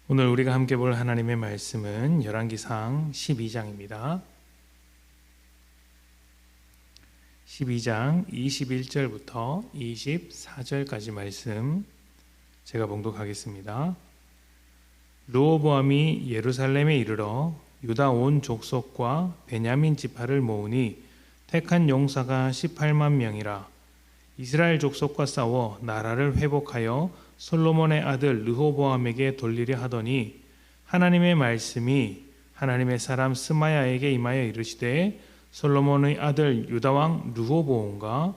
오늘 우리가 함께 볼 하나님의 말씀은 열왕기상 12장입니다. 12장 21절부터 24절까지 말씀 제가 봉독하겠습니다. 르호보암이 예루살렘에 이르러 유다 온 족속과 베냐민 지파를 모으니 택한 용사가 18만 명이라. 이스라엘 족속과 싸워 나라를 회복하여 솔로몬의 아들 르호보암에게 돌리려 하더니 하나님의 말씀이 하나님의 사람 스마야에게 임하여 이르시되 솔로몬의 아들 유다왕 르호보암과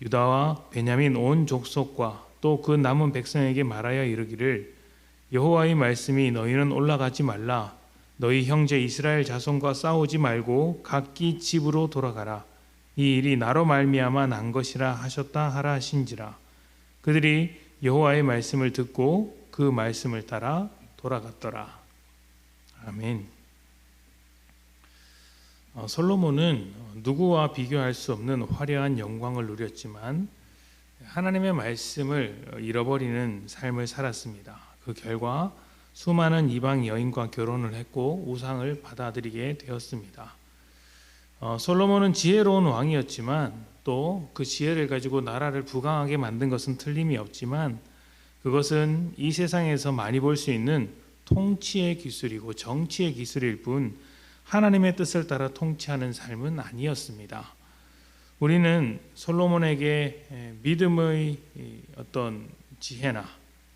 유다와 베냐민 온 족속과 또 그 남은 백성에게 말하여 이르기를 여호와의 말씀이 너희는 올라가지 말라. 너희 형제 이스라엘 자손과 싸우지 말고 각기 집으로 돌아가라. 이 일이 나로 말미암아 난 것이라 하셨다 하라 하신지라. 그들이 여호와의 말씀을 듣고 그 말씀을 따라 돌아갔더라. 아멘. 솔로몬은 누구와 비교할 수 없는 화려한 영광을 누렸지만 하나님의 말씀을 잃어버리는 삶을 살았습니다. 그 결과 수많은 이방 여인과 결혼을 했고 우상을 받아들이게 되었습니다. 솔로몬은 지혜로운 왕이었지만 또 그 지혜를 가지고 나라를 부강하게 만든 것은 틀림이 없지만 그것은 이 세상에서 많이 볼 수 있는 통치의 기술이고 정치의 기술일 뿐 하나님의 뜻을 따라 통치하는 삶은 아니었습니다. 우리는 솔로몬에게 믿음의 어떤 지혜나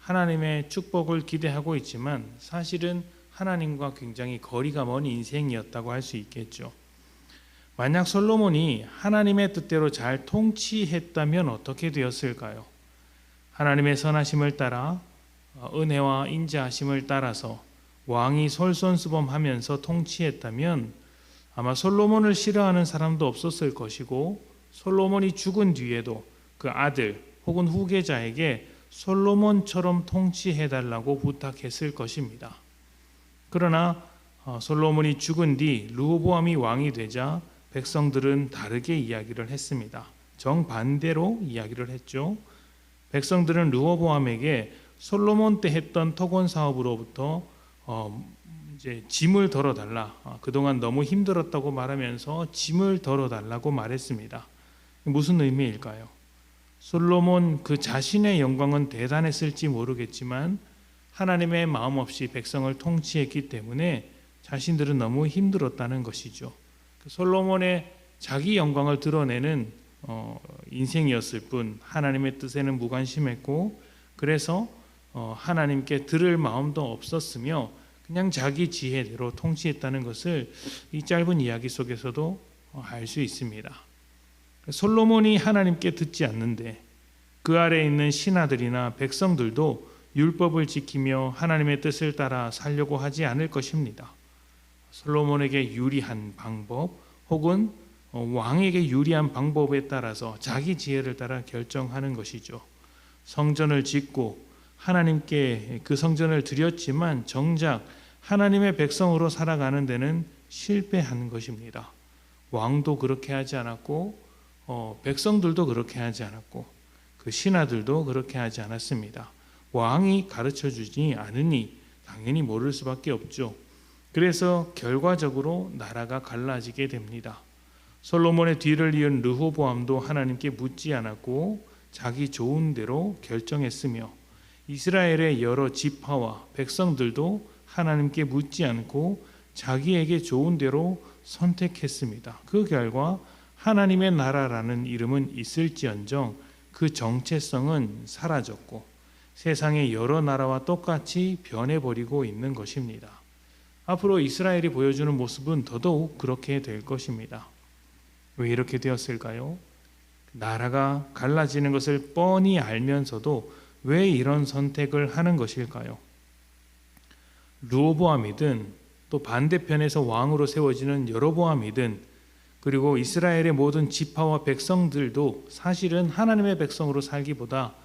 하나님의 축복을 기대하고 있지만 사실은 하나님과 굉장히 거리가 먼 인생이었다고 할 수 있겠죠. 만약 솔로몬이 하나님의 뜻대로 잘 통치했다면 어떻게 되었을까요? 하나님의 선하심을 따라 은혜와 인자하심을 따라서 왕이 솔선수범하면서 통치했다면 아마 솔로몬을 싫어하는 사람도 없었을 것이고 솔로몬이 죽은 뒤에도 그 아들 혹은 후계자에게 솔로몬처럼 통치해달라고 부탁했을 것입니다. 그러나 솔로몬이 죽은 뒤 르호보암이 왕이 되자 백성들은 다르게 이야기를 했습니다. 정반대로 이야기를 했죠. 백성들은 르호보암에게 솔로몬 때 했던 토건 사업으로부터 이제 짐을 덜어달라. 그동안 너무 힘들었다고 말하면서 짐을 덜어달라고 말했습니다. 무슨 의미일까요? 솔로몬 그 자신의 영광은 대단했을지 모르겠지만 하나님의 마음 없이 백성을 통치했기 때문에 자신들은 너무 힘들었다는 것이죠. 솔로몬의 자기 영광을 드러내는 인생이었을 뿐 하나님의 뜻에는 무관심했고 그래서 하나님께 들을 마음도 없었으며 그냥 자기 지혜대로 통치했다는 것을 이 짧은 이야기 속에서도 알 수 있습니다. 솔로몬이 하나님께 듣지 않는데 그 아래에 있는 신하들이나 백성들도 율법을 지키며 하나님의 뜻을 따라 살려고 하지 않을 것입니다. 솔로몬에게 유리한 방법 혹은 왕에게 유리한 방법에 따라서 자기 지혜를 따라 결정하는 것이죠. 성전을 짓고 하나님께 그 성전을 드렸지만 정작 하나님의 백성으로 살아가는 데는 실패한 것입니다. 왕도 그렇게 하지 않았고 백성들도 그렇게 하지 않았고 그 신하들도 그렇게 하지 않았습니다. 왕이 가르쳐주지 않으니 당연히 모를 수밖에 없죠. 그래서 결과적으로 나라가 갈라지게 됩니다. 솔로몬의 뒤를 이은 르호보암도 하나님께 묻지 않았고 자기 좋은 대로 결정했으며 이스라엘의 여러 지파와 백성들도 하나님께 묻지 않고 자기에게 좋은 대로 선택했습니다. 그 결과 하나님의 나라라는 이름은 있을지언정 그 정체성은 사라졌고 세상의 여러 나라와 똑같이 변해버리고 있는 것입니다. 앞으로 이스라엘이 보여주는 모습은 더더욱 그렇게 될 것입니다. 왜 이렇게 되었을까요? 나라가 갈라지는 것을 뻔히 알면서도 왜 이런 선택을 하는 것일까요? 르호보암이든 또 반대편에서 왕으로 세워지는 여로보암이든 그리고 이스라엘의 모든 지파와 백성들도 사실은 하나님의 백성으로 살기보다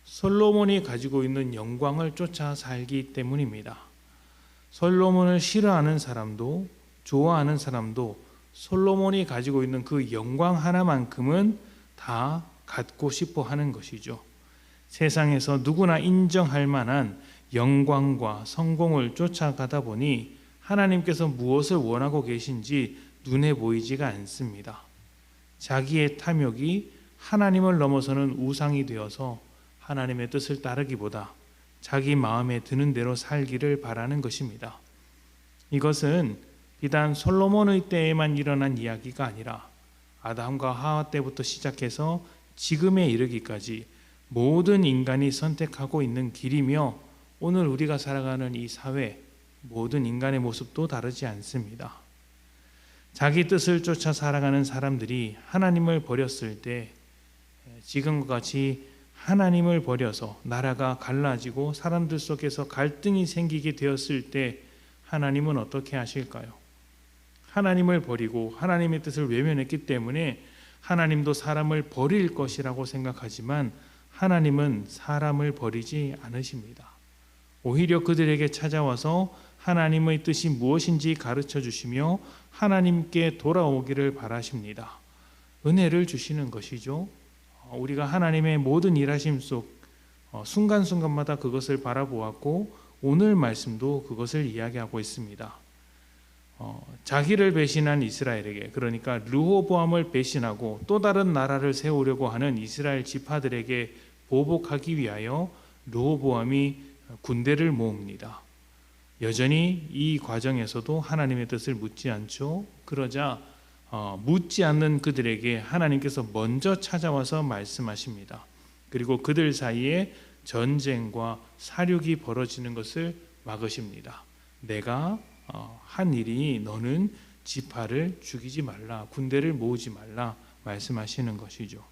솔로몬이 가지고 있는 영광을 쫓아 살기 때문입니다. 솔로몬을 싫어하는 사람도 좋아하는 사람도 솔로몬이 가지고 있는 그 영광 하나만큼은 다 갖고 싶어 하는 것이죠. 세상에서 누구나 인정할 만한 영광과 성공을 쫓아가다 보니 하나님께서 무엇을 원하고 계신지 눈에 보이지가 않습니다. 자기의 탐욕이 하나님을 넘어서는 우상이 되어서 하나님의 뜻을 따르기보다 자기 마음에 드는 대로 살기를 바라는 것입니다. 이것은 비단 솔로몬의 때에만 일어난 이야기가 아니라 아담과 하와 때부터 시작해서 지금에 이르기까지 모든 인간이 선택하고 있는 길이며 오늘 우리가 살아가는 이 사회 모든 인간의 모습도 다르지 않습니다. 자기 뜻을 쫓아 살아가는 사람들이 하나님을 버렸을 때 지금과 같이 하나님을 버려서 나라가 갈라지고 사람들 속에서 갈등이 생기게 되었을 때 하나님은 어떻게 하실까요? 하나님을 버리고 하나님의 뜻을 외면했기 때문에 하나님도 사람을 버릴 것이라고 생각하지만 하나님은 사람을 버리지 않으십니다. 오히려 그들에게 찾아와서 하나님의 뜻이 무엇인지 가르쳐 주시며 하나님께 돌아오기를 바라십니다. 은혜를 주시는 것이죠. 우리가 하나님의 모든 일하심 속 순간순간마다 그것을 바라보았고 오늘 말씀도 그것을 이야기하고 있습니다. 자기를 배신한 이스라엘에게, 그러니까 르호보암을 배신하고 또 다른 나라를 세우려고 하는 이스라엘 지파들에게 보복하기 위하여 르호보암이 군대를 모읍니다. 여전히 이 과정에서도 하나님의 뜻을 묻지 않죠. 그러자 묻지 않는 그들에게 하나님께서 먼저 찾아와서 말씀하십니다. 그리고 그들 사이에 전쟁과 사륙이 벌어지는 것을 막으십니다. 내가 한 일이 너는 지파를 죽이지 말라, 군대를 모으지 말라 말씀하시는 것이죠.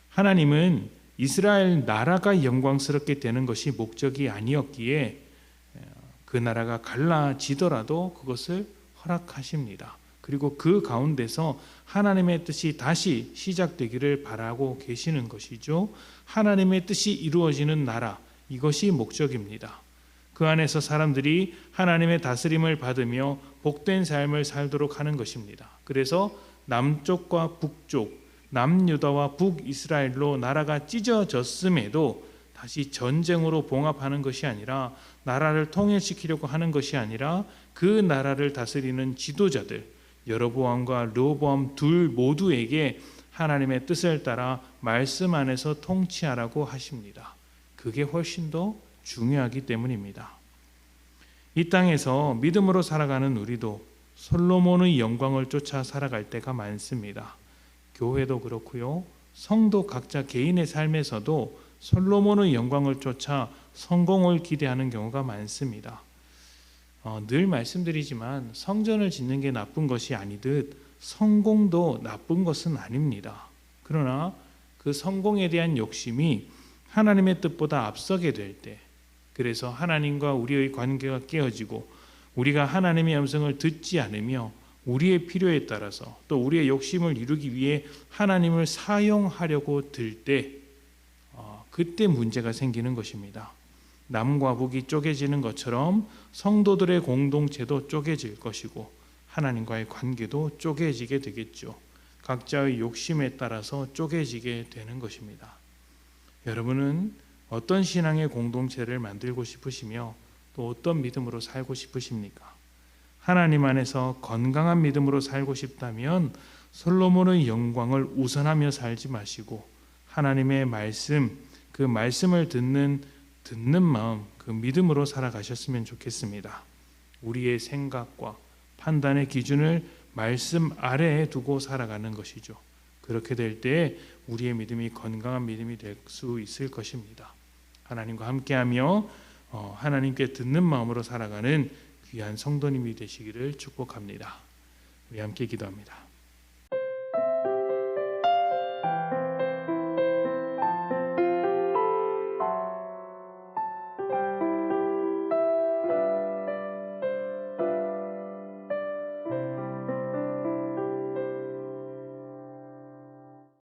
하나님은 이스라엘 나라가 영광스럽게 되는 것이 목적이 아니었기에 그 나라가 갈라지더라도 그것을 허락하십니다. 그리고 그 가운데서 하나님의 뜻이 다시 시작되기를 바라고 계시는 것이죠. 하나님의 뜻이 이루어지는 나라, 이것이 목적입니다. 그 안에서 사람들이 하나님의 다스림을 받으며 복된 삶을 살도록 하는 것입니다. 그래서 남쪽과 북쪽, 남유다와 북이스라엘로 나라가 찢어졌음에도 다시 전쟁으로 봉합하는 것이 아니라 나라를 통일시키려고 하는 것이 아니라 그 나라를 다스리는 지도자들 여로보암과 르호보암 둘 모두에게 하나님의 뜻을 따라 말씀 안에서 통치하라고 하십니다. 그게 훨씬 더 중요하기 때문입니다. 이 땅에서 믿음으로 살아가는 우리도 솔로몬의 영광을 쫓아 살아갈 때가 많습니다. 교회도 그렇고요. 성도 각자 개인의 삶에서도 솔로몬의 영광을 쫓아 성공을 기대하는 경우가 많습니다. 늘 말씀드리지만 성전을 짓는 게 나쁜 것이 아니듯 성공도 나쁜 것은 아닙니다. 그러나 그 성공에 대한 욕심이 하나님의 뜻보다 앞서게 될 때, 그래서 하나님과 우리의 관계가 깨어지고 우리가 하나님의 음성을 듣지 않으며 우리의 필요에 따라서 또 우리의 욕심을 이루기 위해 하나님을 사용하려고 들 때 그때 문제가 생기는 것입니다. 남과 북이 쪼개지는 것처럼 성도들의 공동체도 쪼개질 것이고 하나님과의 관계도 쪼개지게 되겠죠. 각자의 욕심에 따라서 쪼개지게 되는 것입니다. 여러분은 어떤 신앙의 공동체를 만들고 싶으시며 또 어떤 믿음으로 살고 싶으십니까? 하나님 안에서 건강한 믿음으로 살고 싶다면 솔로몬의 영광을 우선하며 살지 마시고 하나님의 말씀, 그 말씀을 듣는 마음, 그 믿음으로 살아가셨으면 좋겠습니다. 우리의 생각과 판단의 기준을 말씀 아래에 두고 살아가는 것이죠. 그렇게 될 때 우리의 믿음이 건강한 믿음이 될 수 있을 것입니다. 하나님과 함께하며 하나님께 듣는 마음으로 살아가는 귀한 성도님이 되시기를 축복합니다. 우리 함께 기도합니다.